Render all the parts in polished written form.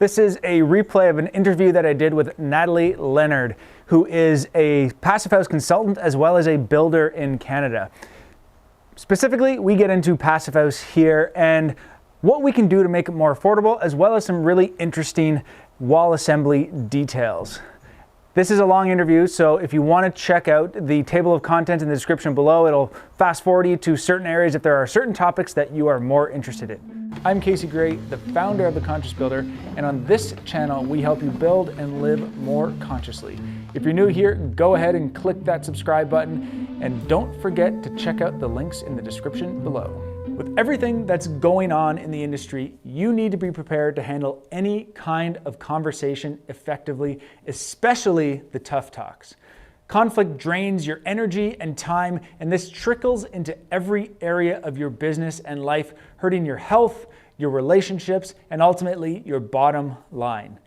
This is a replay of an interview that I did with Natalie Leonard, who is a passive house consultant as well as a builder in Canada. Specifically, we get into passive house here and what we can do to make it more affordable, as well as some really interesting wall assembly details. This is a long interview, so if you want to check out the table of content in the description below, it'll fast forward you to certain areas if there are certain topics that you are more interested in. I'm Casey Gray, the founder of The Conscious Builder, and on this channel, we help you build and live more consciously. If you're new here, go ahead and click that subscribe button, and don't forget to check out the links in the description below. With everything that's going on in the industry, you need to be prepared to handle any kind of conversation effectively, especially the tough talks. Conflict drains your energy and time, and this trickles into every area of your business and life, hurting your health, your relationships, and ultimately your bottom line.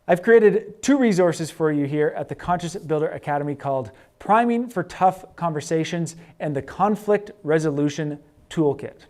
I've created two resources for you here at the Conscious Builder Academy called Priming for Tough Conversations and the Conflict Resolution Toolkit.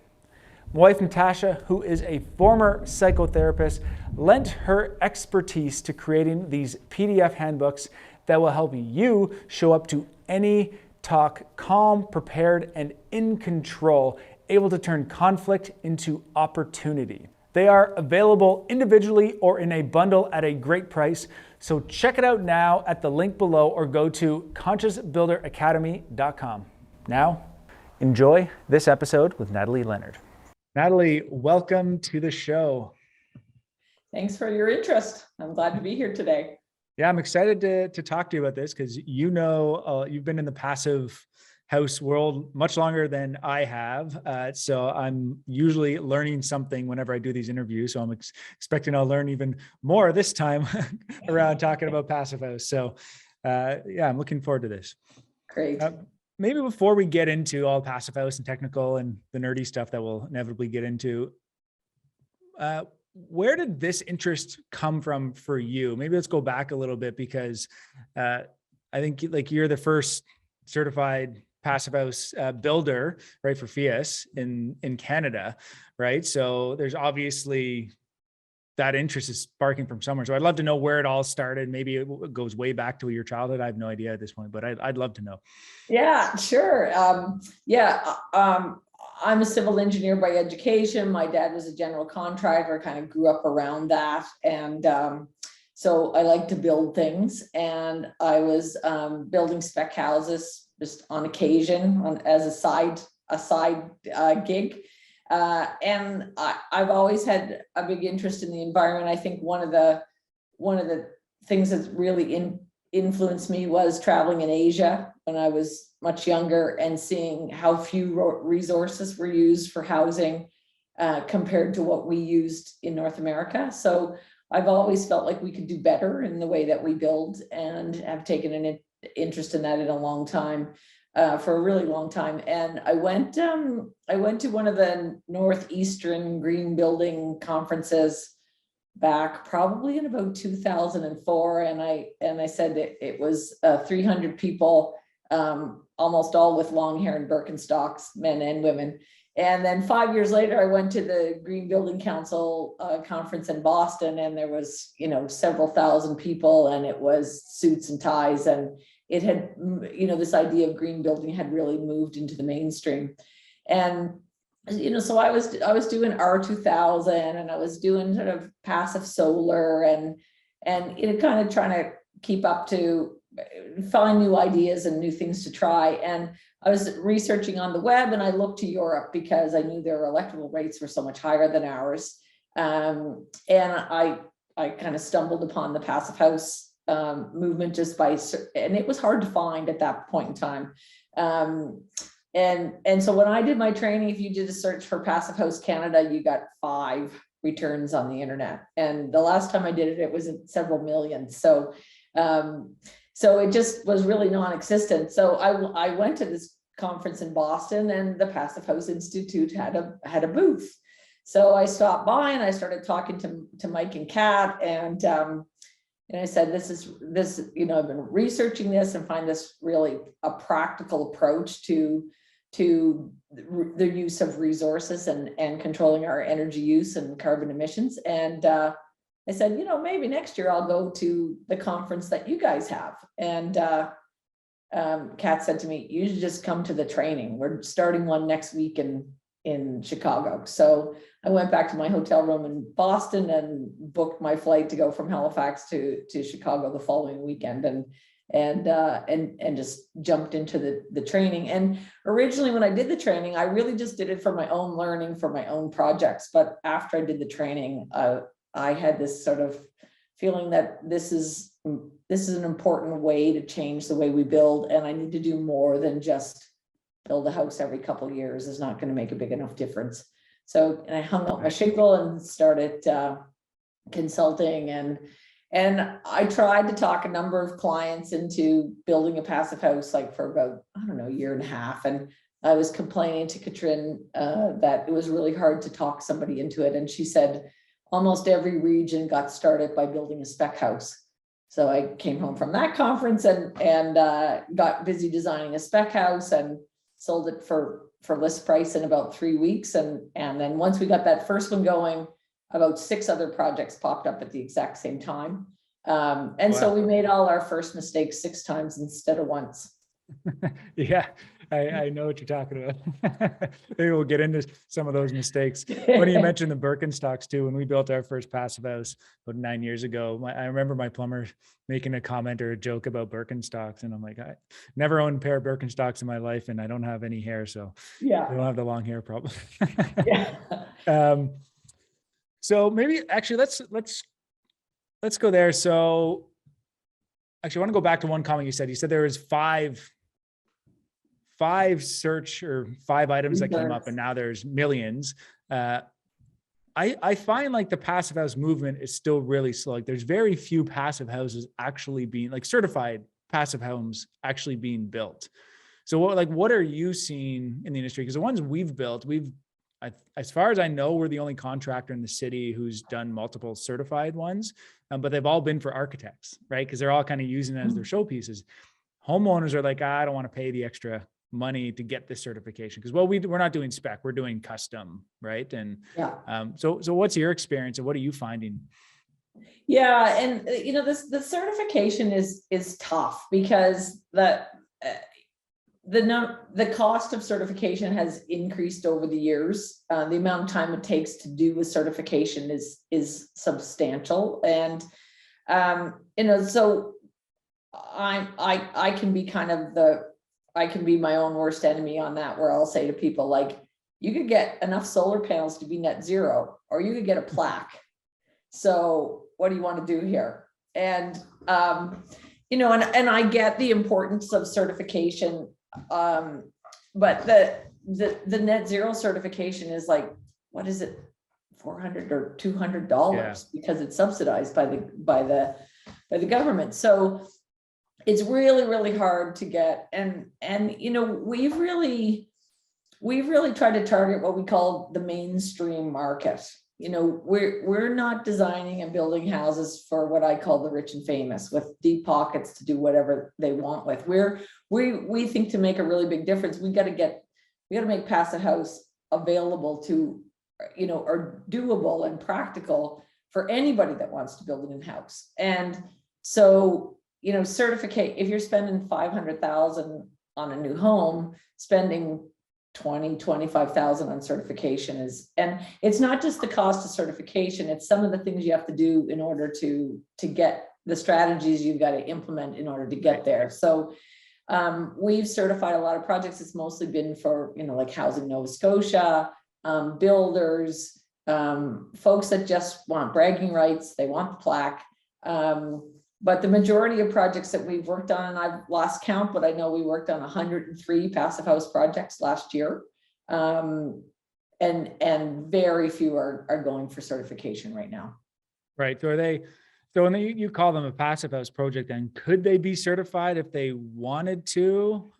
My wife Natasha, who is a former psychotherapist, lent her expertise to creating these PDF handbooks that will help you show up to any talk calm, prepared, and in control, able to turn conflict into opportunity. They are available individually or in a bundle at a great price, so check it out now at the link below or go to consciousbuilderacademy.com. Now, enjoy this episode with Natalie Leonard. Natalie, welcome to the show. Thanks for your interest. I'm glad to be here today. Yeah, I'm excited to talk to you about this because you've been in the passive house world much longer than I have. So I'm usually learning something whenever I do these interviews. So I'm expecting I'll learn even more this time around talking about passive house. So yeah, I'm looking forward to this. Great. Maybe before we get into all passive house and technical and the nerdy stuff that we'll inevitably get into, where did this interest come from for you? Maybe let's go back a little bit because I think like you're the first certified passive house builder, right, for PHIUS in Canada, right? So there's obviously that interest is sparking from somewhere. So I'd love to know where it all started. Maybe it goes way back to your childhood. I have no idea at this point, but I'd love to know. Yeah, sure. I'm a civil engineer by education. My dad was a general contractor, kind of grew up around that. And so I like to build things. And I was building spec houses just on occasion as a side gig. And I've always had a big interest in the environment. I think one of the things that really influenced me was traveling in Asia when I was much younger and seeing how few resources were used for housing compared to what we used in North America. So I've always felt like we could do better in the way that we build, and have taken an interest in that in a long time. For a really long time. And I went to one of the Northeastern green building conferences back probably in about 2004. And I said that it was 300 people, almost all with long hair and Birkenstocks, men and women. And then 5 years later, I went to the Green Building Council conference in Boston, and there was, several thousand people, and it was suits and ties, and it had, this idea of green building had really moved into the mainstream. And, so I was doing R2000, and I was doing sort of passive solar and kind of trying to keep up to find new ideas and new things to try. And I was researching on the web, and I looked to Europe because I knew their electrical rates were so much higher than ours. And I kind of stumbled upon the passive house movement just and it was hard to find at that point in time. And so when I did my training, if you did a search for Passive House Canada, you got 5 returns on the internet. And the last time I did it, it was several million. So it just was really non-existent. So I went to this conference in Boston, and the Passive House Institute had a booth. So I stopped by and I started talking to Mike and Kat, and I said, this, I've been researching this and find this really a practical approach to the use of resources and controlling our energy use and carbon emissions. And I said, maybe next year I'll go to the conference that you guys have. And Kat said to me, you should just come to the training. We're starting one next week in Chicago. So I went back to my hotel room in Boston and booked my flight to go from Halifax to Chicago the following weekend, and just jumped into the training. And originally when I did the training, I really just did it for my own learning, for my own projects. But after I did the training, I had this sort of feeling that this is an important way to change the way we build, and I need to do more than just build a house every couple of years. Is not going to make a big enough difference. So, and I hung up my shingle and started consulting, and I tried to talk a number of clients into building a passive house, like for about, I don't know, a year and a half. And I was complaining to Katrin that it was really hard to talk somebody into it. And she said, almost every region got started by building a spec house. So I came home from that conference and got busy designing a spec house and sold it for list price in about 3 weeks. And then once we got that first one going, about 6 other projects popped up at the exact same time. And wow. So we made all our first mistakes 6 times instead of once. Yeah, I know what you're talking about. Maybe we'll get into some of those mistakes. When you mentioned the Birkenstocks too, when we built our first passive house about 9 years ago, I remember my plumber making a comment or a joke about Birkenstocks. And I'm like, I never owned a pair of Birkenstocks in my life, and I don't have any hair. So yeah, I don't have the long hair problem. Yeah. So maybe actually let's go there. So actually I want to go back to one comment you said. You said there was five search or 5 items that came up, and now there's millions. I find like the passive house movement is still really slow. Like there's very few passive houses actually being, like, certified passive homes actually being built. So what are you seeing in the industry? Because the ones we've built, as far as I know, we're the only contractor in the city who's done multiple certified ones, but they've all been for architects, right? Because they're all kind of using it as their showpieces. Homeowners are like, I don't want to pay the extra money to get this certification because, well, we're not doing spec, we're doing custom, right? And yeah. So what's your experience and what are you finding? Yeah, and the certification is tough because the cost of certification has increased over the years. The amount of time it takes to do a certification is substantial, and so I can be kind of I can be my own worst enemy on that, where I'll say to people, like, you could get enough solar panels to be net zero, or you could get a plaque. So what do you want to do here? And and I get the importance of certification. But the net zero certification is like, what is it, $400 or $200 because it's subsidized by the government. So it's really, really hard to get. And we've really tried to target what we call the mainstream market. We're not designing and building houses for what I call the rich and famous with deep pockets to do whatever they want with. We think to make a really big difference, we got to make passive house available to, or doable and practical for anybody that wants to build an in-house. And so, certificate, if you're spending $500,000 on a new home, spending $20,000-$25,000 on certification and it's not just the cost of certification, it's some of the things you have to do in order to get the strategies you've got to implement in order to get there. So we've certified a lot of projects. It's mostly been for, like Housing Nova Scotia, builders, folks that just want bragging rights, they want the plaque. But the majority of projects that we've worked on, and I've lost count, but I know we worked on 103 passive house projects last year. And very few are going for certification right now. Right. So when you call them a passive house project, then could they be certified if they wanted to,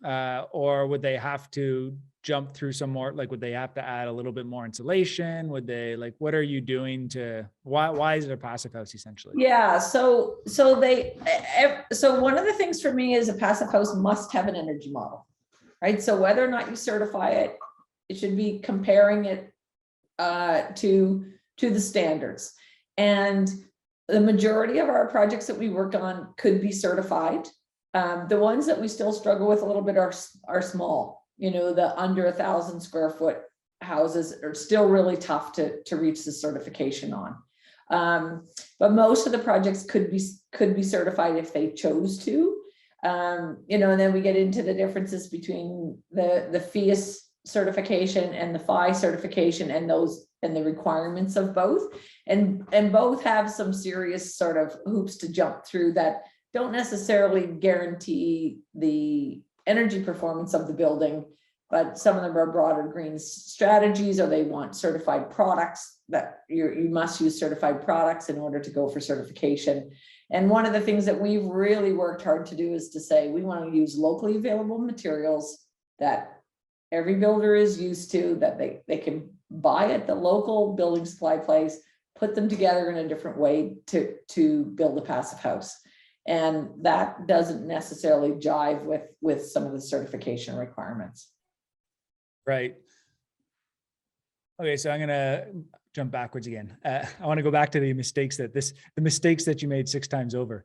or would they have to jump through some more, like, would they have to add a little bit more insulation? Would they, like, what are you doing why is it a passive house essentially? Yeah. So one of the things for me is a passive house must have an energy model, right? So whether or not you certify it, it should be comparing it to the standards. And the majority of our projects that we work on could be certified. The ones that we still struggle with a little bit are small, you know, the under 1,000 square foot houses are still really tough to reach the certification on. But most of the projects could be certified if they chose to. You know, and then we get into the differences between the PHIUS certification and the PHI certification, and the requirements of both, and both have some serious sort of hoops to jump through that don't necessarily guarantee the energy performance of the building, but some of them are broader green strategies, or they want certified products that you must use certified products in order to go for certification. And one of the things that we've really worked hard to do is to say we want to use locally available materials that every builder is used to, that they can buy at the local building supply place, put them together in a different way to build a passive house. And that doesn't necessarily jive with some of the certification requirements. Right. Okay, so I'm gonna jump backwards again. I want to go back to the mistakes that you made 6 times over.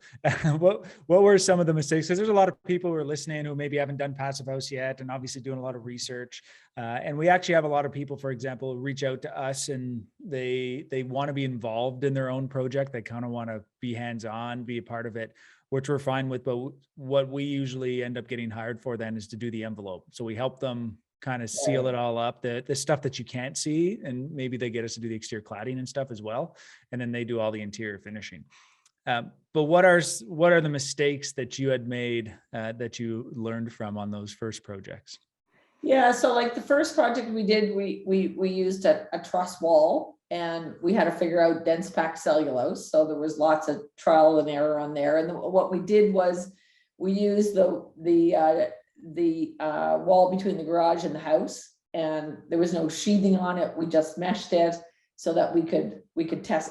What were some of the mistakes? Because there's a lot of people who are listening who maybe haven't done passive house yet, and obviously doing a lot of research. And we actually have a lot of people, for example, reach out to us and they want to be involved in their own project. They kind of want to be hands-on, be a part of it, which we're fine with. But what we usually end up getting hired for then is to do the envelope. So we help them kind of seal it all up, the stuff that you can't see, and maybe they get us to do the exterior cladding and stuff as well, and then they do all the interior finishing. But what are the mistakes that you had made that you learned from on those first projects? Yeah, so like the first project we did, we used a truss wall, and we had to figure out dense packed cellulose. So there was lots of trial and error on there. And what we did was we used the wall between the garage and the house, and there was no sheathing on it. We just meshed it so that we could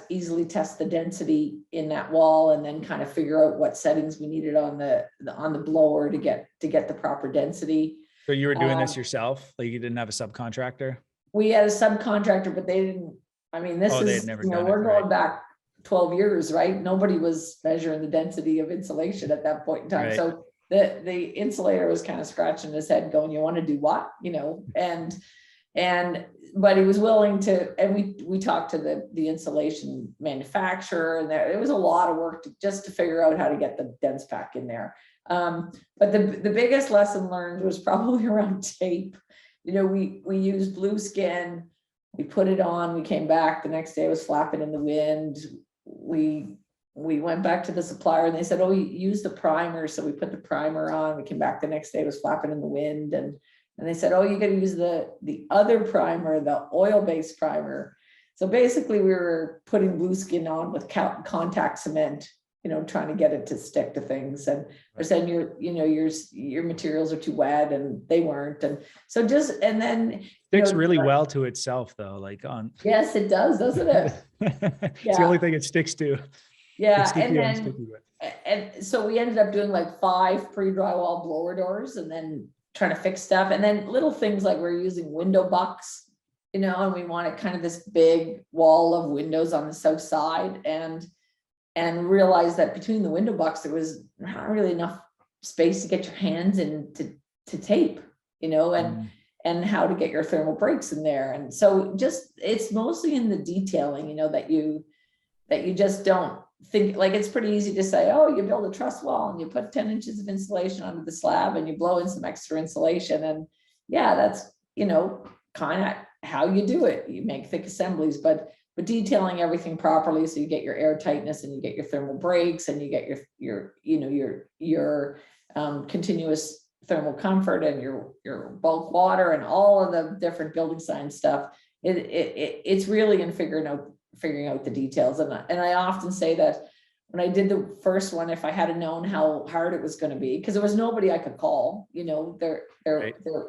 easily test the density in that wall, and then kind of figure out what settings we needed on the blower to get the proper density. So you were doing this yourself? Like you didn't have a subcontractor? We had a subcontractor, but they didn't. I mean, this is, you know, we're going back 12 years, right? Nobody was measuring the density of insulation at that point in time. Right. So the insulator was kind of scratching his head going, you want to do what, you know, but he was willing to, and we talked to the insulation manufacturer, and it was a lot of work just to figure out how to get the dense pack in there. But the biggest lesson learned was probably around tape. You know, we used blue skin, we put it on, we came back, the next day it was flapping in the wind. We went back to the supplier and they said, oh, you use the primer. So we put the primer on, we came back the next day, it was flapping in the wind. And they said, oh, you got to use the other primer, the oil-based primer. So basically we were putting blue skin on with contact cement, you know, trying to get it to stick to things. And we're saying your materials are too wet, and they weren't. And so and then sticks really well to itself though, like on. Yes, it does, doesn't it? It's the only thing it sticks to. Yeah, and so we ended up doing like 5 pre-drywall blower doors, and then trying to fix stuff, and then little things like we're using window bucks, you know, and we wanted kind of this big wall of windows on the south side, and realized that between the window bucks there was not really enough space to get your hands into tape, you know, and how to get your thermal breaks in there. And so just it's mostly in the detailing, you know, that you just don't think. Like it's pretty easy to say, oh, you build a truss wall and you put 10 inches of insulation onto the slab and you blow in some extra insulation, and yeah, that's, you know, kind of how you do it. You make thick assemblies, but detailing everything properly, so you get your air tightness and you get your thermal breaks and you get your continuous thermal comfort and your bulk water and all of the different building science stuff. It's really in figuring out the details. And I often say that when I did the first one, if I had known how hard it was going to be, because there was nobody I could call, you know, there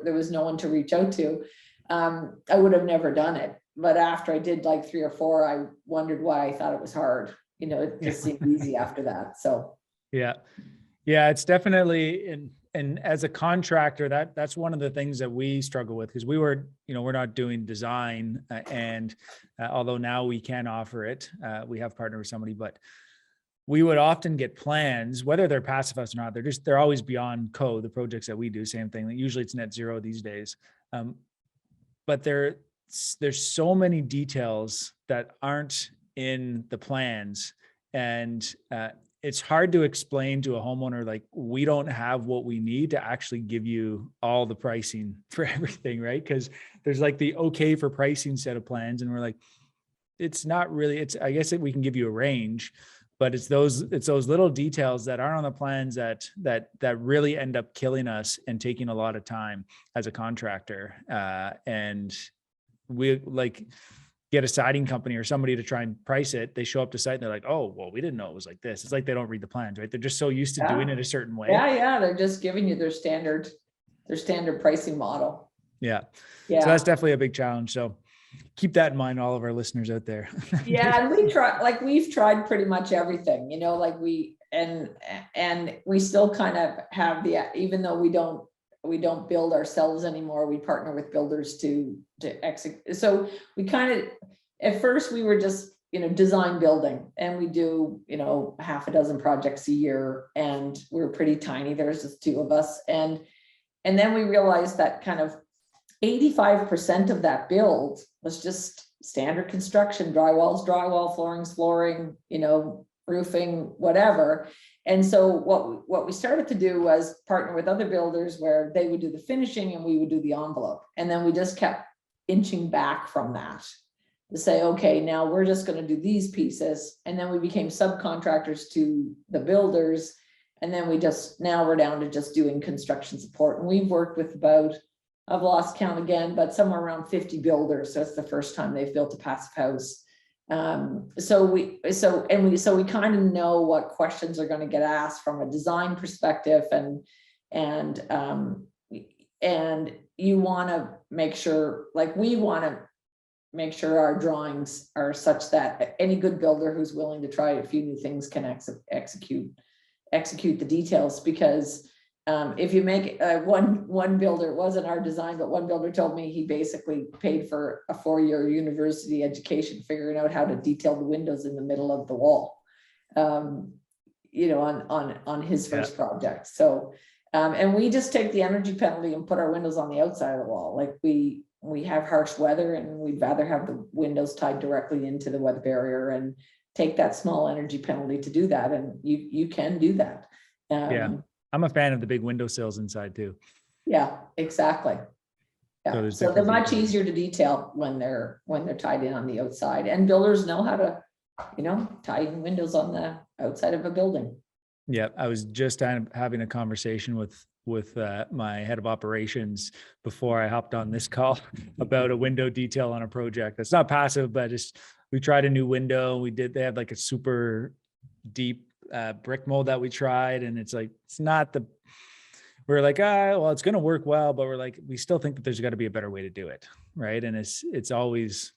was no one to reach out to, I would have never done it. But after I did like 3 or 4, I wondered why I thought it was hard. You know, it just seemed easy after that. So yeah, it's definitely and as a contractor, that's one of the things that we struggle with, because we're not doing design, and although now we can offer it, we have partnered with somebody, but we would often get plans, whether they're passive house or not. They're always beyond code. The projects that we do, same thing. Usually it's net zero these days. But there's so many details that aren't in the plans. And it's hard to explain to a homeowner, like, we don't have what we need to actually give you all the pricing for everything, right? Because there's like the okay for pricing set of plans. And we're like, it's not really, I guess we can give you a range, but it's those little details that aren't on the plans that really end up killing us and taking a lot of time as a contractor. And we like get a siding company or somebody to try and price it. They show up to site and they're like, oh, well, we didn't know it was like this. It's like they don't read the plans, right? They're just so used to doing it a certain way. Yeah. They're just giving you their standard pricing model. Yeah. So that's definitely a big challenge. So keep that in mind, all of our listeners out there. Yeah. And we've tried pretty much everything, like and we still kind of have even though we don't build ourselves anymore, we partner with builders to execute. So we kind of, at first we were just, design building, and we do, half a dozen projects a year, and we're pretty tiny. There's just two of us. And then we realized that kind of 85% of that build was just standard construction, drywall, floorings, flooring, roofing, whatever. And so what we started to do was partner with other builders where they would do the finishing and we would do the envelope. And then we just kept inching back from that to say, okay, now we're just going to do these pieces. And then we became subcontractors to the builders. And then now we're down to just doing construction support. And we've worked with about, I've lost count again, but somewhere around 50 builders. So it's the first time they've built a passive house. So we kind of know what questions are going to get asked from a design perspective, and you want to make sure, like, we want to make sure our drawings are such that any good builder who's willing to try a few new things can execute the details. Because if you make one builder, it wasn't our design, but one builder told me he basically paid for a 4-year university education figuring out how to detail the windows in the middle of the wall, on his first project. So, and we just take the energy penalty and put our windows on the outside of the wall. Like we have harsh weather, and we'd rather have the windows tied directly into the weather barrier and take that small energy penalty to do that. And you can do that. I'm a fan of the big windowsills inside too. Yeah, exactly. Yeah. So they're much easier to detail when they're tied in on the outside, and builders know how to, tie in windows on the outside of a building. Yeah. I was just having a conversation with my head of operations before I hopped on this call about a window detail on a project. That's not passive, but we tried a new window. They had like a super deep brick mold that we tried, and it's like, we're like, well, it's going to work well, but we're like, we still think that there's got to be a better way to do it. Right. And it's always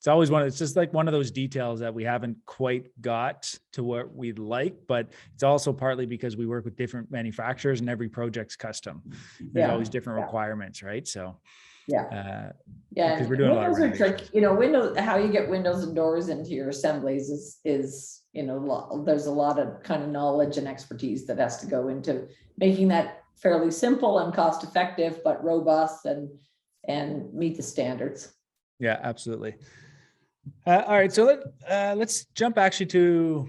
it's just like one of those details that we haven't quite got to what we'd like, but it's also partly because we work with different manufacturers and every project's custom. There's always different requirements. Right. So because we're doing a lot of renovations. Windows, how you get windows and doors into your assemblies is there's a lot of kind of knowledge and expertise that has to go into making that fairly simple and cost effective, but robust and meet the standards. Yeah, absolutely. All right. So let's jump actually to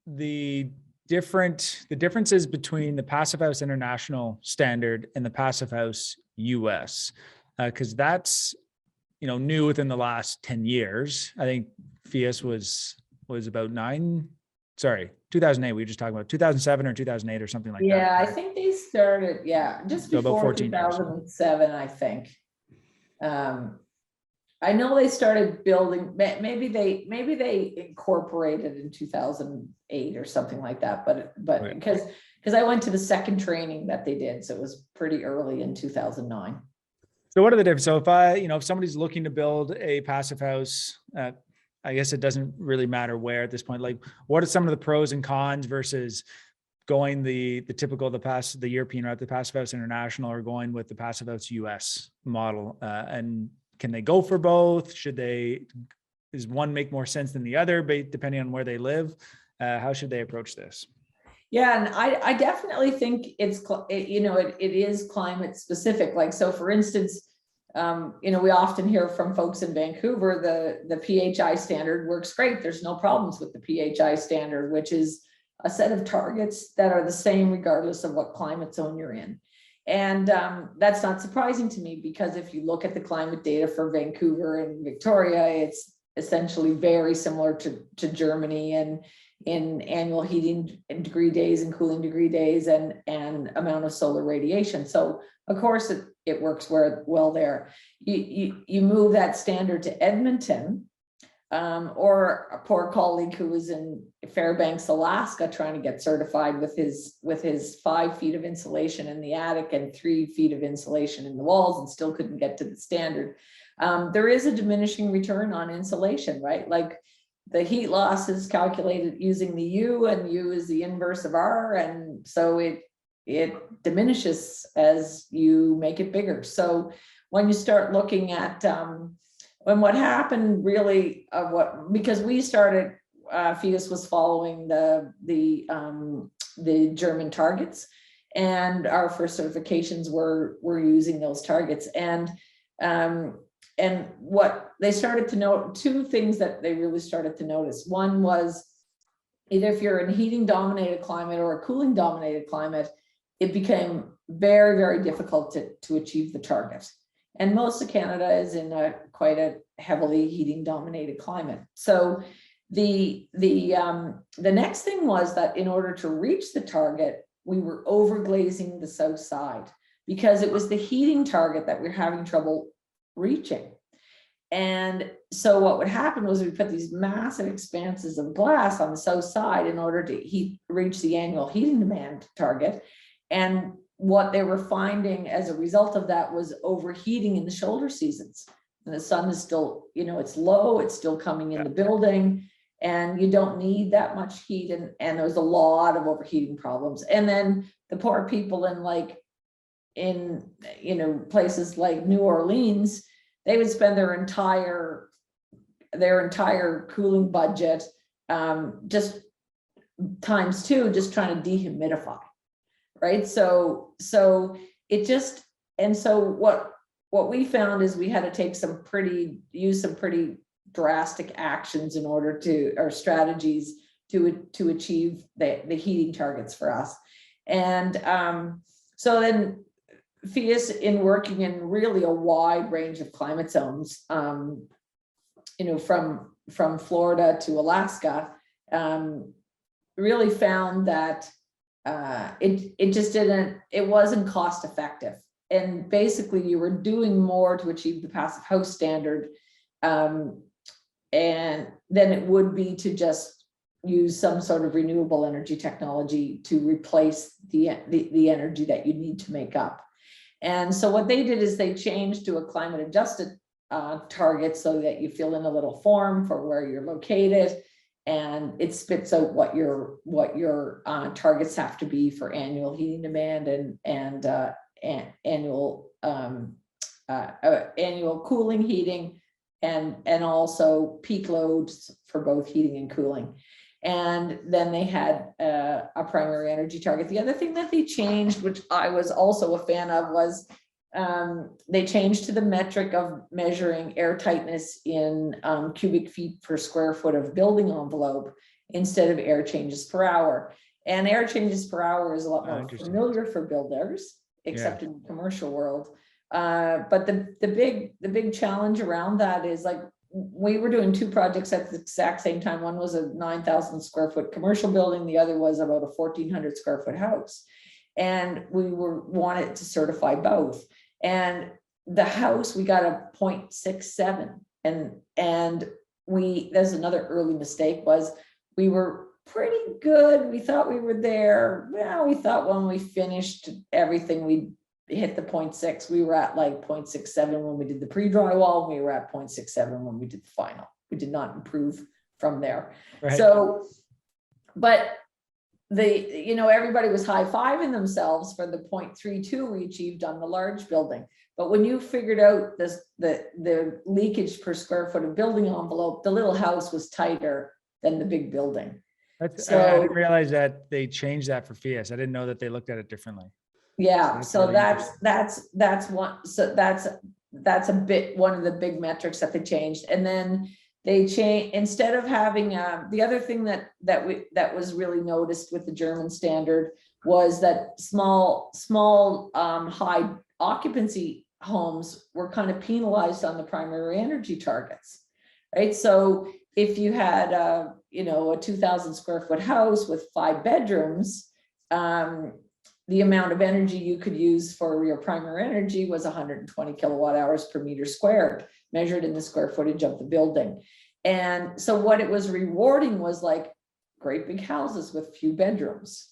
the differences between the Passive House International standard and the Passive House US, because that's, new within the last 10 years. I think PHIUS was about 2008. We were just talking about 2007 or 2008 or something like that. Yeah, I think they started, just So about before 14 years. 2007, I think. I know they started building, maybe they incorporated in 2008 or something like that, but Right. because I went to the second training that they did, so it was pretty early in 2009. So what are the differences? So if somebody's looking to build a passive house, I guess it doesn't really matter where at this point. Like, what are some of the pros and cons versus going the typical, the European route, the Passive House International, or going with the Passive House US model? And can they go for both? Does one make more sense than the other, depending on where they live? How should they approach this? Yeah, and I definitely think it is climate specific. Like, so for instance, we often hear from folks in Vancouver, the PHI standard works great. There's no problems with the PHI standard, which is a set of targets that are the same regardless of what climate zone you're in. And that's not surprising to me, because if you look at the climate data for Vancouver and Victoria, it's essentially very similar to Germany, and in annual heating degree days and cooling degree days and amount of solar radiation. So of course it works well there. You move that standard to Edmonton, or a poor colleague who was in Fairbanks, Alaska, trying to get certified with his 5 feet of insulation in the attic and 3 feet of insulation in the walls, and still couldn't get to the standard. There is a diminishing return on insulation, right? Like, the heat loss is calculated using the U, and U is the inverse of R. And so it diminishes as you make it bigger. So when you start looking at, when what happened really, because we started, PHIUS was following the German targets, and our first certifications were using those targets. And what they started to note, 2 things that they really started to notice. One was, either if you're in a heating dominated climate or a cooling dominated climate, it became very, very difficult to achieve the target. And most of Canada is in quite a heavily heating dominated climate. So the next thing was that in order to reach the target, we were overglazing the south side, because it was the heating target that we're having trouble reaching. And so what would happen was we put these massive expanses of glass on the south side in order to reach the annual heating demand target. And what they were finding as a result of that was overheating in the shoulder seasons. And the sun is still, it's low, it's still coming in the building, and you don't need that much heat. And there was a lot of overheating problems. And then the poor people in places like New Orleans, they would spend their entire cooling budget just ×2 just trying to dehumidify, right? So it just, and so what we found is we had to use some pretty drastic actions in order to, or strategies to achieve the heating targets for us. And so then PHIUS, in working in really a wide range of climate zones, from Florida to Alaska, really found that it wasn't cost effective. And basically you were doing more to achieve the passive house standard and than it would be to just use some sort of renewable energy technology to replace the energy that you need to make up. And so what they did is they changed to a climate adjusted target, so that you fill in a little form for where you're located, and it spits out what your targets have to be for annual heating demand and annual cooling heating, and also peak loads for both heating and cooling. And then they had a primary energy target. The other thing that they changed, which I was also a fan of, was they changed to the metric of measuring air tightness in cubic feet per square foot of building envelope instead of air changes per hour. And air changes per hour is a lot more familiar for builders, except in the commercial world. But the big challenge around that is, like, we were doing 2 projects at the exact same time. One was a 9,000 square foot commercial building. The other was about a 1,400 square foot house. And we wanted to certify both. And the house, we got a 0.67. And there's another early mistake, was we were pretty good. We thought we were there. Well, we thought when we finished everything, we'd hit the 0.6. We were at like 0.67 when we did the pre-drywall. We were at 0.67 when we did the final. We did not improve from there. Right. So, but everybody was high-fiving themselves for the 0.32 we achieved on the large building. But when you figured out the leakage per square foot of building envelope, the little house was tighter than the big building. I didn't realize that they changed that for PHIUS. I didn't know that they looked at it differently. Yeah, so really that's one, so that's a bit, one of the big metrics that they changed. And then they changed, instead of having, the other thing that was really noticed with the German standard was that small, high occupancy homes were kind of penalized on the primary energy targets, right? So if you had a 2,000 square foot house with 5 bedrooms, the amount of energy you could use for your primary energy was 120 kilowatt hours per meter squared, measured in the square footage of the building. And so what it was rewarding was like great big houses with few bedrooms.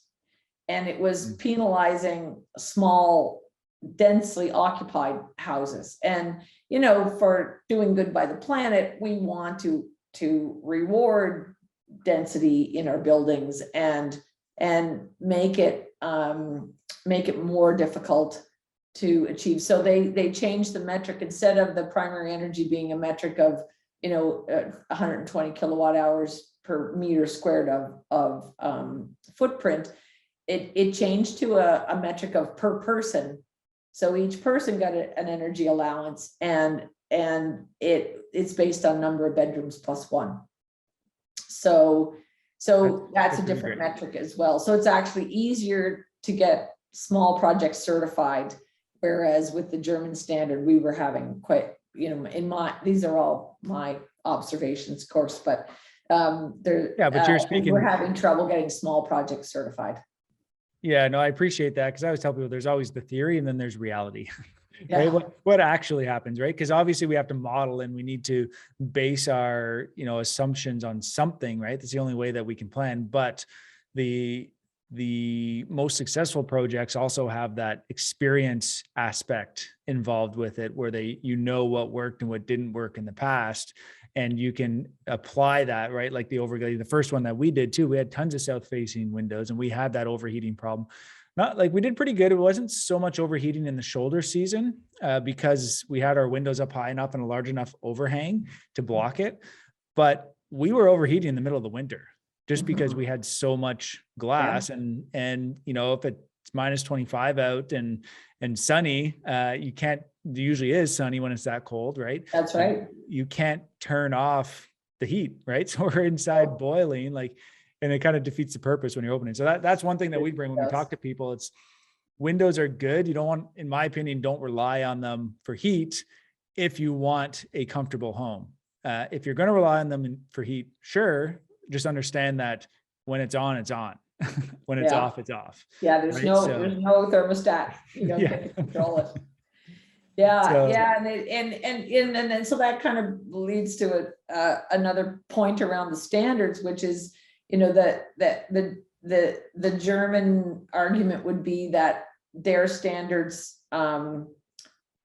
And it was penalizing small, densely occupied houses. And, for doing good by the planet, we want to reward density in our buildings and make it more difficult to achieve. So they changed the metric. Instead of the primary energy being a metric of 120 kilowatt hours per meter squared of footprint, it changed to a metric of per person. So each person got an energy allowance, and it's based on number of bedrooms plus 1. So that's a different metric as well. So it's actually easier to get small projects certified, whereas with the German standard, we were having quite, these are all my observations, of course, but but you're speaking, we're having trouble getting small projects certified. Yeah, no, I appreciate that, because I always tell people there's always the theory and then there's reality. Yeah. Right? What actually happens, right? Because obviously we have to model and we need to base our, assumptions on something, right? That's the only way that we can plan. But the most successful projects also have that experience aspect involved with it, where what worked and what didn't work in the past. And you can apply that, right? Like the overglazing, the first one that we did too, we had tons of south facing windows and we had that overheating problem. Not like we did pretty good. It wasn't so much overheating in the shoulder season because we had our windows up high enough and a large enough overhang to block it. But we were overheating in the middle of the winter just because we had so much glass. And if it's minus 25 out and sunny, you can't, it usually is sunny when it's that cold, right? That's right. You can't turn off the heat, right? So we're inside boiling, and it kind of defeats the purpose when you're opening. So that's one thing that we bring when we talk to people. It's windows are good. You don't want, in my opinion, don't rely on them for heat if you want a comfortable home. If you're going to rely on them for heat, sure, just understand that when it's on, it's on. When it's off, it's off. Yeah, there's no thermostat. You don't get to control it. And then so that kind of leads to another point around the standards, which is, that the German argument would be that their standards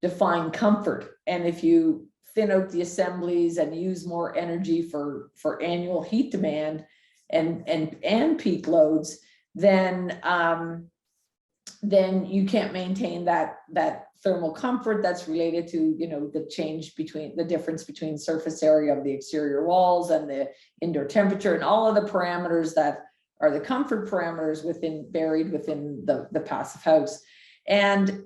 define comfort, and if you thin out the assemblies and use more energy for annual heat demand and peak loads, then you can't maintain that thermal comfort that's related to the difference between surface area of the exterior walls and the indoor temperature and all of the parameters that are the comfort parameters buried within the passive house. And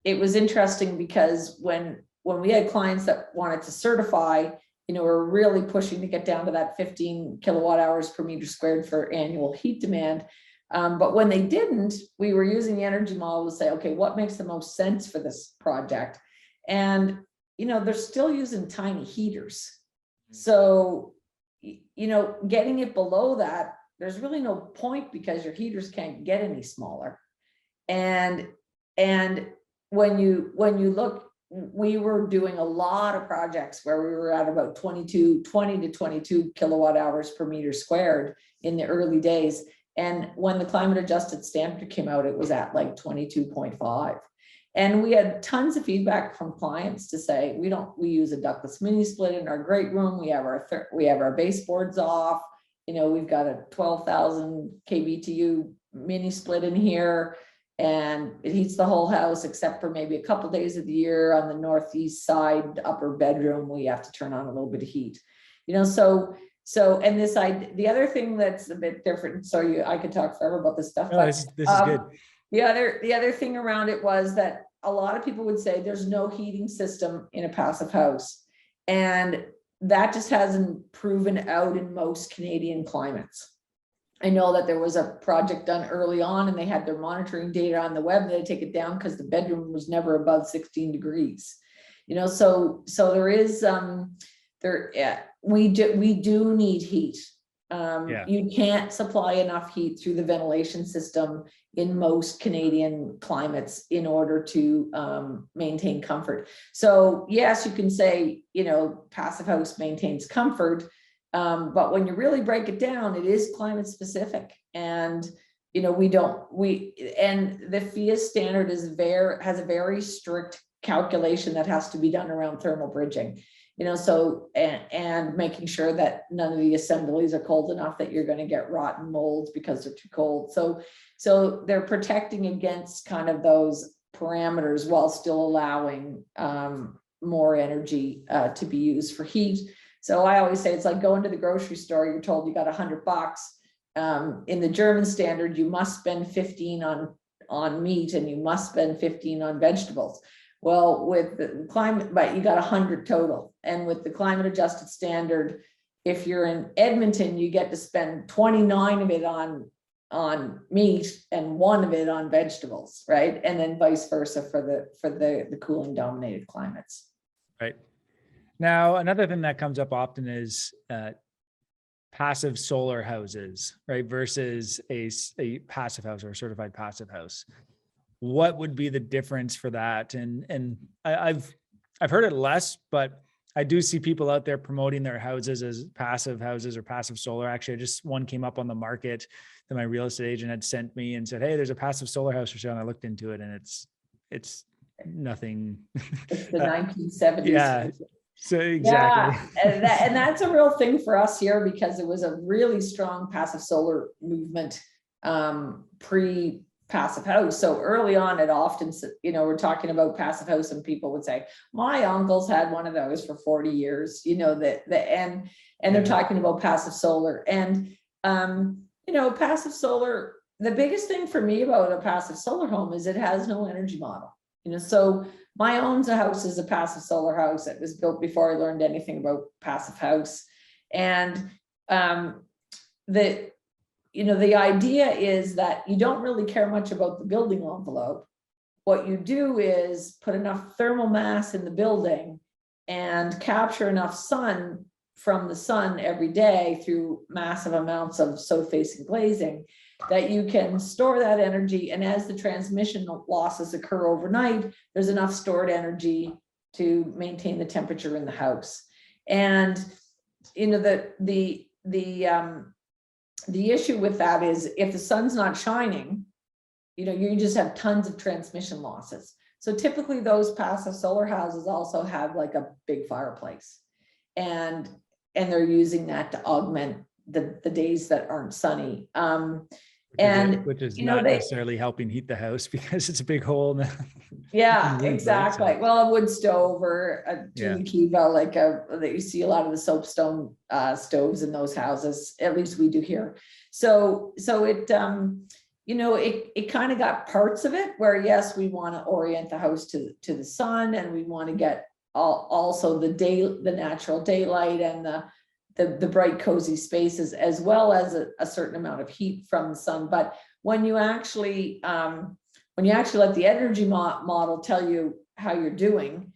it was interesting because when we had clients that wanted to certify, we're really pushing to get down to that 15 kilowatt hours per meter squared for annual heat demand. But when they didn't, we were using the energy model to say, okay, what makes the most sense for this project? And, they're still using tiny heaters. So, getting it below that, there's really no point because your heaters can't get any smaller. And when you look, we were doing a lot of projects where we were at about 20 to 22 kilowatt hours per meter squared in the early days. And when the climate adjusted standard came out, it was at like 22.5. And we had tons of feedback from clients to say, we use a ductless mini split in our great room. We have our baseboards off. We've got a 12,000 kBTU mini split in here, and it heats the whole house except for maybe a couple days of the year on the northeast side upper bedroom. We have to turn on a little bit of heat. And the other thing that's a bit different, I could talk forever about this stuff. No, but this is good. The other thing around it was that a lot of people would say there's no heating system in a passive house. And that just hasn't proven out in most Canadian climates. I know that there was a project done early on and they had their monitoring data on the web, and they take it down because the bedroom was never above 16 degrees. So there is, we do need heat. You can't supply enough heat through the ventilation system in most Canadian climates in order to maintain comfort. So yes, you can say, passive house maintains comfort, but when you really break it down, it is climate specific. And and the PHIUS standard has a very strict calculation that has to be done around thermal bridging. And making sure that none of the assemblies are cold enough that you're going to get rotten molds because they're too cold. So they're protecting against kind of those parameters while still allowing more energy to be used for heat. So I always say it's like going to the grocery store. You're told you got $100. In the German standard, you must spend 15 on meat and you must spend 15 on vegetables. Well, with the climate, but you got 100 total. And with the climate adjusted standard, if you're in Edmonton, you get to spend 29 of it on meat and 1 of it on vegetables, right? And then vice versa for the cooling dominated climates. Right. Now, another thing that comes up often is passive solar houses, right? Versus a passive house or a certified passive house. What would be the difference for that? And I've heard it less, but I do see people out there promoting their houses as passive houses or passive solar. Actually, one came up on the market that my real estate agent had sent me and said, "Hey, there's a passive solar house for sale." And I looked into it, and it's nothing. It's the 1970s. Yeah. So exactly. Yeah, and that's a real thing for us here, because it was a really strong passive solar movement pre-passive house. So early on, it often, we're talking about passive house, and people would say, "My uncle's had one of those for 40 years." And they're talking about passive solar, and passive solar. The biggest thing for me about a passive solar home is it has no energy model. So my own house is a passive solar house. It was built before I learned anything about passive house. And the idea is that you don't really care much about the building envelope. What you do is put enough thermal mass in the building and capture enough sun from the sun every day through massive amounts of south-facing glazing that you can store that energy. And as the transmission losses occur overnight, there's enough stored energy to maintain the temperature in the house. And the issue with that is, if the sun's not shining, you just have tons of transmission losses. So typically those passive solar houses also have like a big fireplace, and they're using that to augment the days that aren't sunny. Which is not necessarily helping heat the house, because it's a big hole. Yeah, exactly. Right? So, well, a wood stove or a Kiva, that you see a lot of the soapstone stoves in those houses. At least we do here. So it it kind of got parts of it where, yes, we want to orient the house to the sun, and we want to get also the natural daylight and the bright, cozy spaces, as well as a certain amount of heat from the sun. But when you actually let the energy model tell you how you're doing,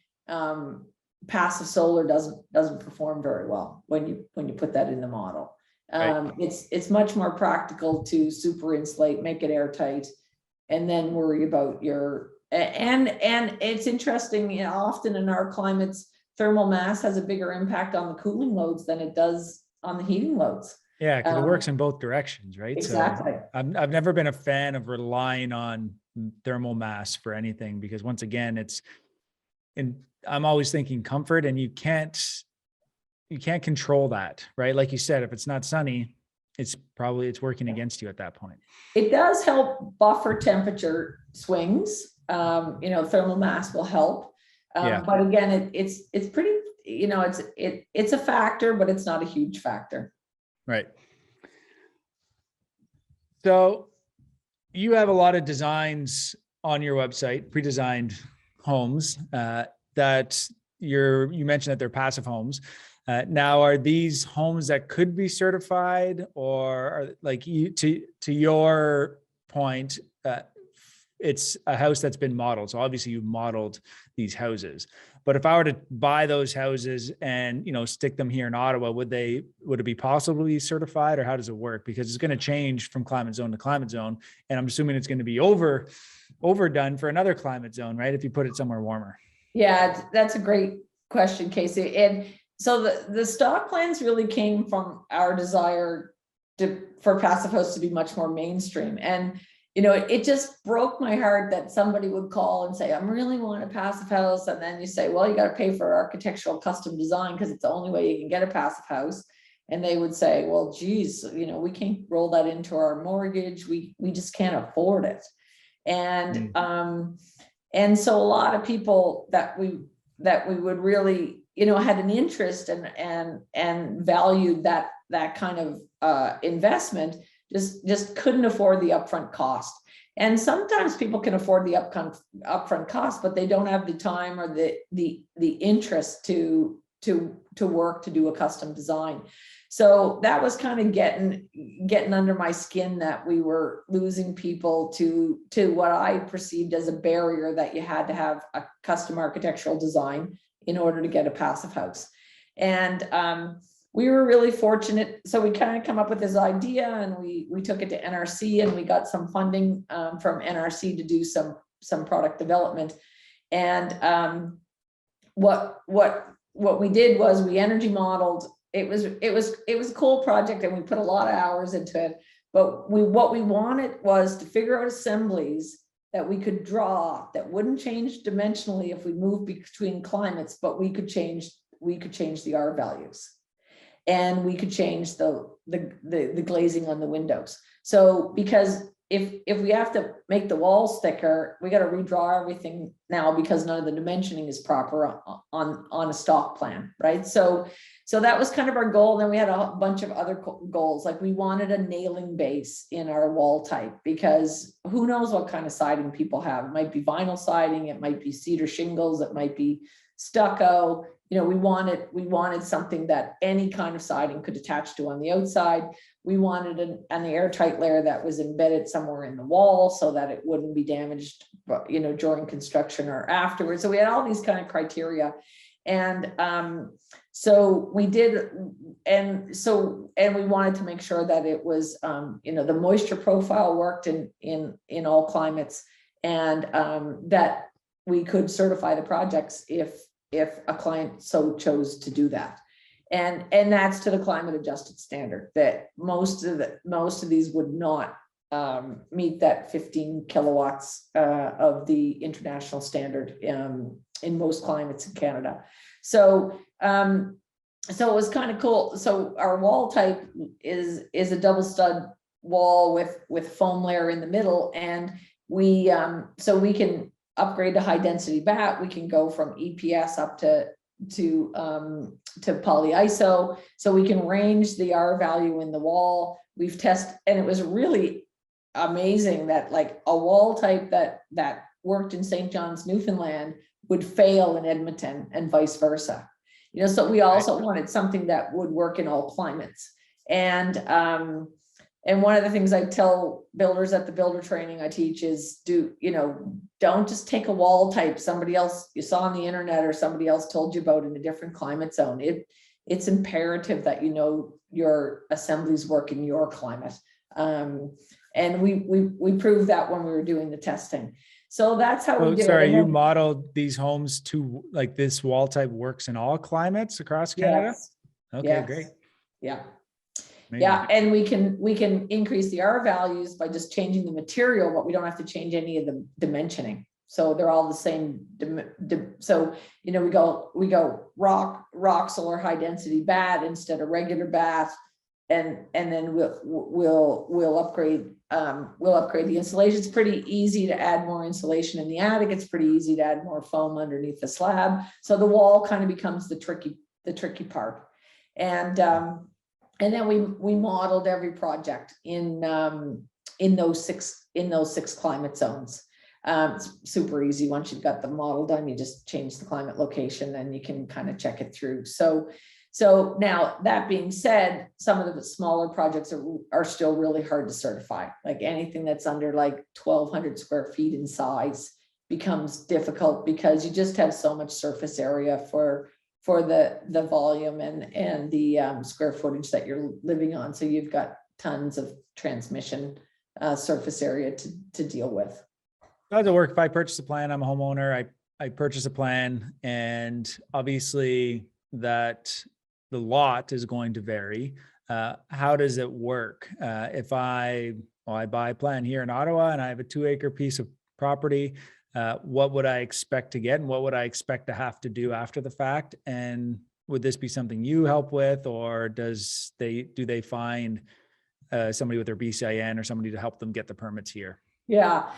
passive solar doesn't perform very well when you put that in the model. Right. It's much more practical to super insulate, make it airtight, and then worry about and it's interesting, often in our climates, thermal mass has a bigger impact on the cooling loads than it does on the heating loads. Yeah, because it works in both directions, right? Exactly. So I've never been a fan of relying on thermal mass for anything, because once again, I'm always thinking comfort, and you can't control that, right? Like you said, if it's not sunny, it's working against you at that point. It does help buffer temperature swings. Thermal mass will help. But again, it's you know, it's a factor, but it's not a huge factor. Right. So you have a lot of designs on your website, pre-designed homes that you mentioned that they're passive homes. Now, are these homes that could be certified, or are, like, you, to your point, it's a house that's been modeled. So obviously you've modeled these houses. But if I were to buy those houses and, you know, stick them here in Ottawa, would it be possibly certified, or how does it work? Because it's going to change from climate zone to climate zone. And I'm assuming it's going to be overdone for another climate zone, right? If you put it somewhere warmer. Yeah, that's a great question, Casey. And so the stock plans really came from our desire for passive house to be much more mainstream. And, you know, it just broke my heart that somebody would call and say, I really want a passive house. And then you say, well, you got to pay for architectural custom design because it's the only way you can get a passive house. And they would say, well, geez, you know, we can't roll that into our mortgage. We just can't afford it. And, and so a lot of people that we would really, you know, had an interest and valued that kind of investment, just couldn't afford the upfront cost. And sometimes people can afford the upfront cost, but they don't have the time or the interest to work to do a custom design. So that was kind of getting under my skin, that we were losing people to what I perceived as a barrier, that you had to have a custom architectural design in order to get a passive house. And we were really fortunate. So we kind of come up with this idea, and we took it to NRC, and we got some funding from NRC to do some product development. And what we did was we energy modeled. It was a cool project, and we put a lot of hours into it. But what we wanted was to figure out assemblies that we could draw that wouldn't change dimensionally if we moved between climates, but we could change the R values, and we could change the glazing on the windows. So because if we have to make the walls thicker, we got to redraw everything now, because none of the dimensioning is proper on a stock plan, right? So that was kind of our goal. Then we had a bunch of other goals, like we wanted a nailing base in our wall type, because who knows what kind of siding people have. It might be vinyl siding, it might be cedar shingles, it might be stucco. You know, we wanted something that any kind of siding could attach to on the outside. We wanted an airtight layer that was embedded somewhere in the wall so that it wouldn't be damaged, you know, during construction or afterwards. So we had all these kind of criteria. And so we did, and we wanted to make sure that it was, you know, the moisture profile worked in all climates, and that we could certify the projects if a client so chose to do that. And that's to the climate adjusted standard, that most of these would not meet that 15 kilowatts of the international standard in most climates in Canada. So it was kind of cool. So our wall type is a double stud wall with foam layer in the middle, and we so we can upgrade to high density bat. We can go from EPS up to polyiso, so we can range the R value in the wall. We've tested, and it was really amazing that like a wall type that worked in St. John's, Newfoundland would fail in Edmonton, and vice versa. You know, so we also wanted something that would work in all climates. And one of the things I tell builders at the builder training I teach is don't just take a wall type somebody else you saw on the internet or somebody else told you about in a different climate zone. It's imperative that you know your assemblies work in your climate. And we proved that when we were doing the testing. So that's how we did it. Sorry, you modeled these homes to, like, this wall type works in all climates across Canada? Yes. Okay, Yes. great. Yeah. Amazing. Yeah, and we can increase the R values by just changing the material, but we don't have to change any of the dimensioning. So they're all the same. So we go Roxel or high density bat instead of regular bat. then we'll upgrade the insulation. It's pretty easy to add more insulation in the attic. It's pretty easy to add more foam underneath the slab. So the wall kind of becomes the tricky part. And then we modeled every project in those six climate zones. It's super easy. Once you've got the model done, you just change the climate location and you can kind of check it through. So now, that being said, some of the smaller projects are still really hard to certify. Like anything that's under like 1,200 square feet in size becomes difficult because you just have so much surface area for the volume and the square footage that you're living on. So you've got tons of transmission surface area to deal with. How does it work? If I purchase a plan, I'm a homeowner, I purchase a plan, and obviously that the lot is going to vary. How does it work? If I buy a plan here in Ottawa and I have a 2-acre piece of property, what would I expect to get and what would I expect to have to do after the fact? And would this be something you help with, or do they find somebody with their BCIN or somebody to help them get the permits here? Yeah.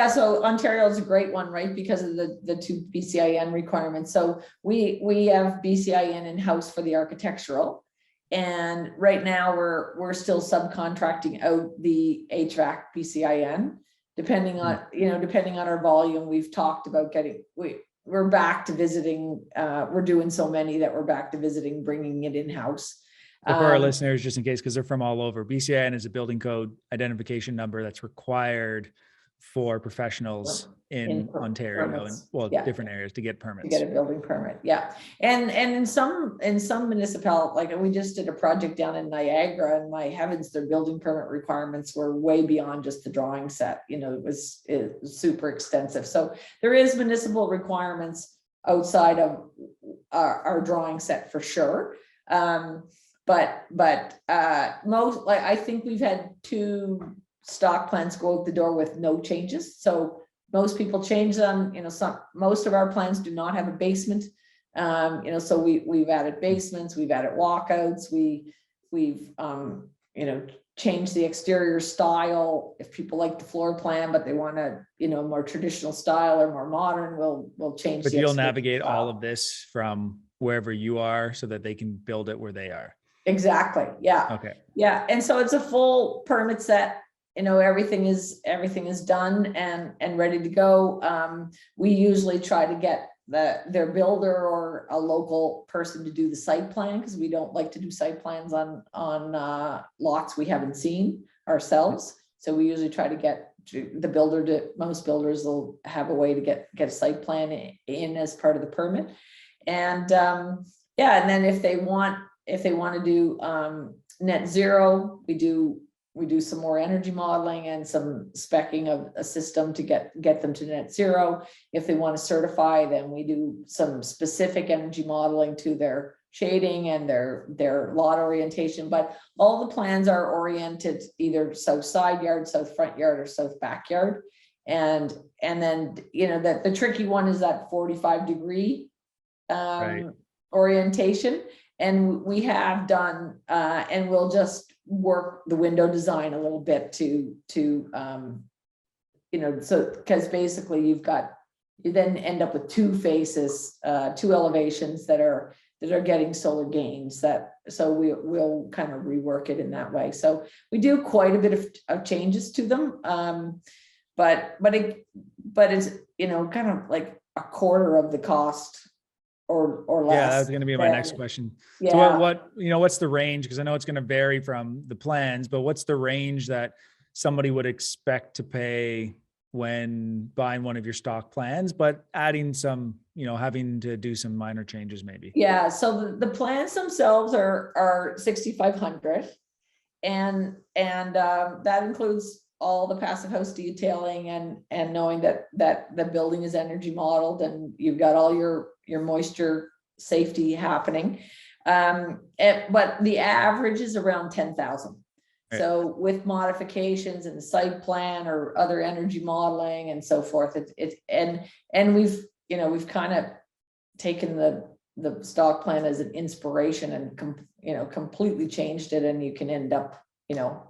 So Ontario is a great one, right? Because of the 2 BCIN requirements. So we have BCIN in-house for the architectural. And right now we're still subcontracting out the HVAC BCIN, depending on our volume. We've talked about we're back to visiting. We're doing so many that we're back to visiting, bringing it in-house. For our listeners, just in case, because they're from all over, BCIN is a building code identification number that's required for professionals in Ontario and different areas to get permits. To get a building permit, yeah. And in some municipalities, like we just did a project down in Niagara, and my heavens, their building permit requirements were way beyond just the drawing set. It was super extensive. So there is municipal requirements outside of our drawing set for sure. But most, like, I think we've had 2 stock plans go out the door with no changes. So most people change them. Most of our plans do not have a basement. So we've added basements, we've added walkouts, we've changed the exterior style. If people like the floor plan, but they want a more traditional style or more modern, we'll change. But you'll navigate all of this from wherever you are so that they can build it where they are. Exactly. Yeah. Okay. Yeah. And so it's a full permit set. Everything is done and ready to go. We usually try to get their builder or a local person to do the site plan, because we don't like to do site plans on lots we haven't seen ourselves. So we usually try to get the builder to. Most builders will have a way to get a site plan in as part of the permit. And and then if they want to do net zero, we do some more energy modeling and some speccing of a system to get them to net zero. If they want to certify, then we do some specific energy modeling to their shading and their lot orientation. But all the plans are oriented either south side yard, south front yard, or south backyard. And then that the tricky one is that 45-degree orientation. And we have done, and we'll just work the window design a little bit to so because basically you then end up with 2 faces, 2 elevations that are getting solar gains. So we'll kind of rework it in that way. So we do quite a bit of changes to them, but it's kind of like a quarter of the cost. Or less. Yeah, that's going to be my next question. Yeah. So what's the range? Because I know it's going to vary from the plans, but what's the range that somebody would expect to pay when buying one of your stock plans, but adding some, having to do some minor changes maybe? Yeah. So the plans themselves are $6,500, and that includes all the passive house detailing and knowing that the building is energy modeled and you've got all your moisture safety happening. But the average is around 10,000. Right. So with modifications in the site plan or other energy modeling and so forth, and we've kind of taken the stock plan as an inspiration and completely changed it, and you can end up,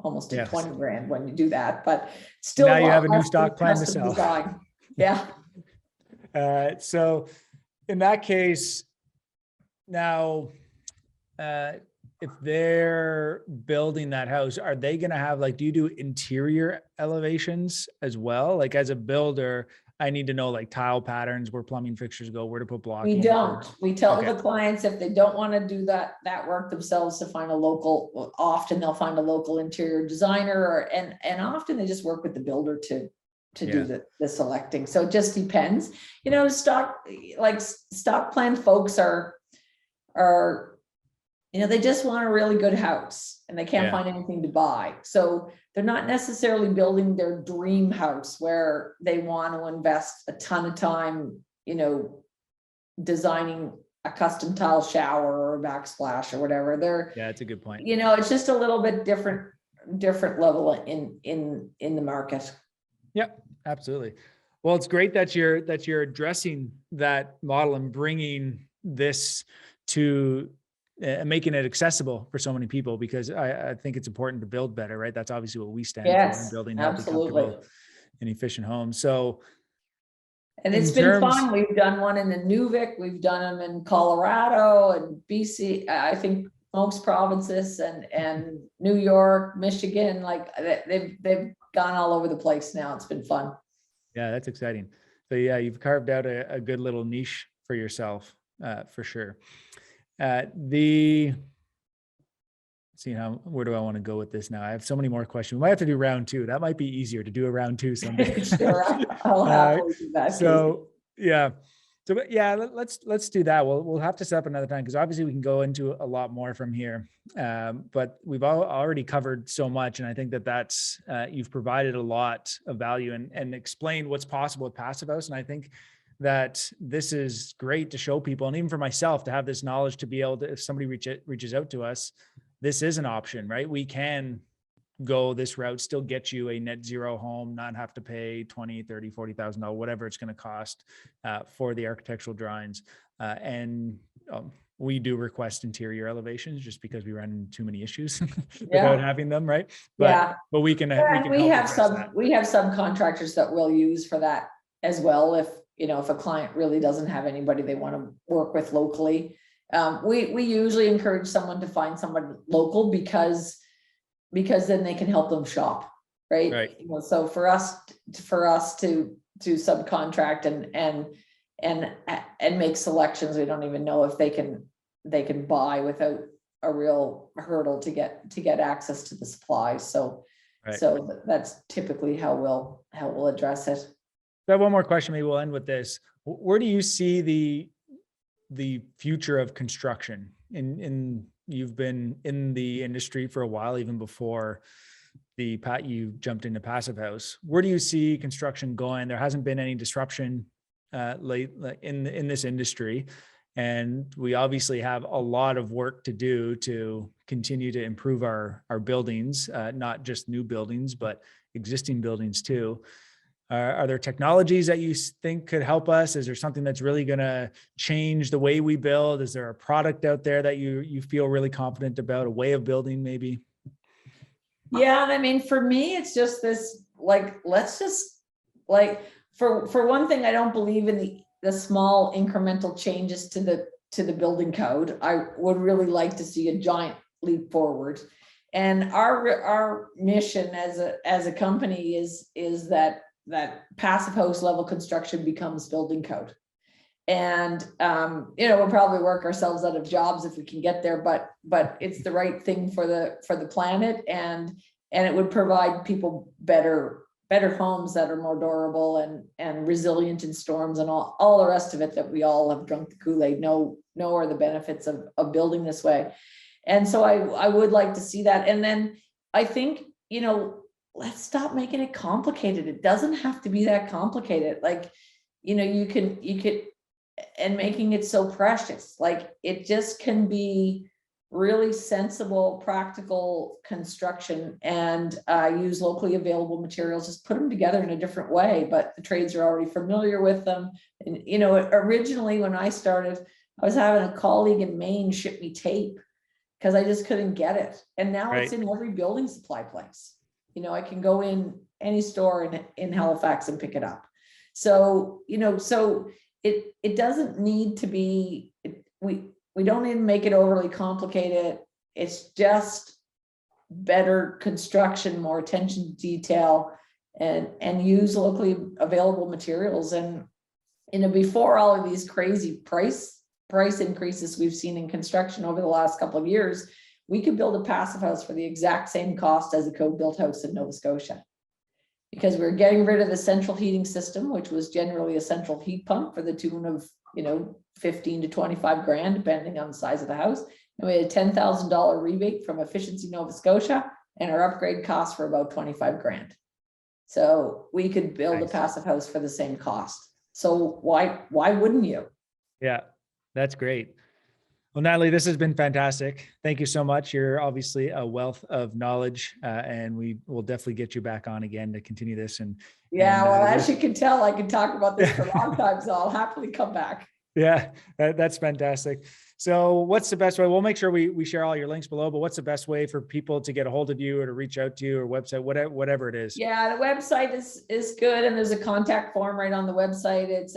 almost at Yes. 20 grand when you do that, but still. Now a you lot have a new less stock plan to custom sell. design. Yeah. So in that case, now, if they're building that house, are they going to have, like, do you do interior elevations as well? Like, as a builder, I need to know, like, tile patterns, where plumbing fixtures go, where to put blocking. We don't. We tell Okay. the clients, if they don't want to do that work themselves, to find a local, often they'll find a local interior designer, and often they just work with the builder to do the selecting. So it just depends. Stock plan folks are, they just want a really good house, and they can't find anything to buy. So they're not necessarily building their dream house where they want to invest a ton of time, designing a custom tile shower or a backsplash or whatever. That's a good point. It's just a little bit different level in the market. Yep, absolutely. Well, it's great that you're addressing that model and bringing this to making it accessible for so many people, because I think it's important to build better, right? That's obviously what we stand for, in building healthy, comfortable, and efficient homes. So, and it's been fun. We've done one in Nunavik, we've done them in Colorado and BC, I think most provinces, and New York, Michigan, like they've gone all over the place now. It's been fun. Yeah, that's exciting. So you've carved out a good little niche for yourself, for sure. Where do I want to go with this now? I have so many more questions. We might have to do round two. That might be easier to do a round two someday. Sure, I'll happily do that. So let's do that. We'll have to set up another time, because obviously we can go into a lot more from here. But we've already covered so much, and I think that's you've provided a lot of value and explained what's possible with Passive House. And I think that this is great to show people, and even for myself, to have this knowledge, to be able to, if somebody reaches out to us, this is an option, right? We can go this route, still get you a net zero home, not have to pay $20,000, $30,000, $40,000, whatever it's going to cost for the architectural drawings. We do request interior elevations, just because we run into too many issues without having them, right? But we can. We have subcontractors that we'll use for that as well. If a client really doesn't have anybody they want to work with locally, we usually encourage someone to find someone local, because then they can help them shop, right? So for us to subcontract and make selections, we don't even know if they can buy without a real hurdle to get access to the supplies. So that's typically how we'll address it. I have one more question. Maybe we'll end with this. Where do you see the future of construction? You've been in the industry for a while, even before you jumped into Passive House. Where do you see construction going? There hasn't been any disruption late in this industry, and we obviously have a lot of work to do to continue to improve our buildings, not just new buildings, but existing buildings too. Are there technologies that you think could help us? Is there something that's really going to change the way we build? Is there a product out there that you feel really confident about, a way of building maybe? Yeah, I mean, for me, it's just this, let's just, for one thing, I don't believe in the small incremental changes to the building code. I would really like to see a giant leap forward. And our mission as a company is that Passive House level construction becomes building code. And, we'll probably work ourselves out of jobs if we can get there, but it's the right thing for the planet. And it would provide people better homes that are more durable and resilient in storms, and all the rest of it that we all have drunk the Kool-Aid, know are the benefits of building this way. And so I would like to see that. And then I think, let's stop making it complicated. It doesn't have to be that complicated. You could, and making it so precious. It just can be really sensible, practical construction, and use locally available materials, just put them together in a different way, but the trades are already familiar with them. And, originally when I started, I was having a colleague in Maine ship me tape because I just couldn't get it. And now it's Right. in every building supply place. You know, I can go in any store in Halifax and pick it up. So, you know, so it doesn't need to be, we don't need to make it overly complicated. It's just better construction, more attention to detail, and use locally available materials. And, you know, before all of these crazy price increases we've seen in construction over the last couple of years, we could build a passive house for the exact same cost as a code-built house in Nova Scotia. Because we're getting rid of the central heating system, which was generally a central heat pump for the tune of, you know, 15 to 25 grand, depending on the size of the house. And we had a $10,000 rebate from Efficiency Nova Scotia, and our upgrade costs for about 25 grand. So we could build a passive house for the same cost. So why wouldn't you? Yeah, that's great. Well, Natalie, this has been fantastic. Thank you so much. You're obviously a wealth of knowledge, and we will definitely get you back on again to continue this. Yeah, well, as you can tell, I can talk about this for a long time, so I'll happily come back. Yeah, that's fantastic. So what's the best way? We'll make sure we share all your links below, but what's the best way for people to get a hold of you or to reach out to you, or website, whatever it is? Yeah, the website is good, and there's a contact form right on the website. It's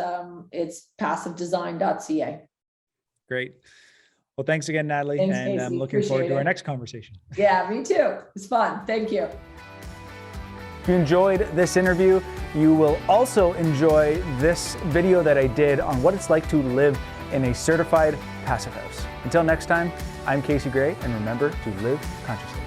passivedesign.ca. Great. Well, thanks again, Natalie. Thanks, and Casey. I'm looking forward to our Appreciate it. next conversation. Yeah, me too. It's fun. Thank you. If you enjoyed this interview, you will also enjoy this video that I did on what it's like to live in a certified passive house. Until next time, I'm Casey Gray, and remember to live consciously.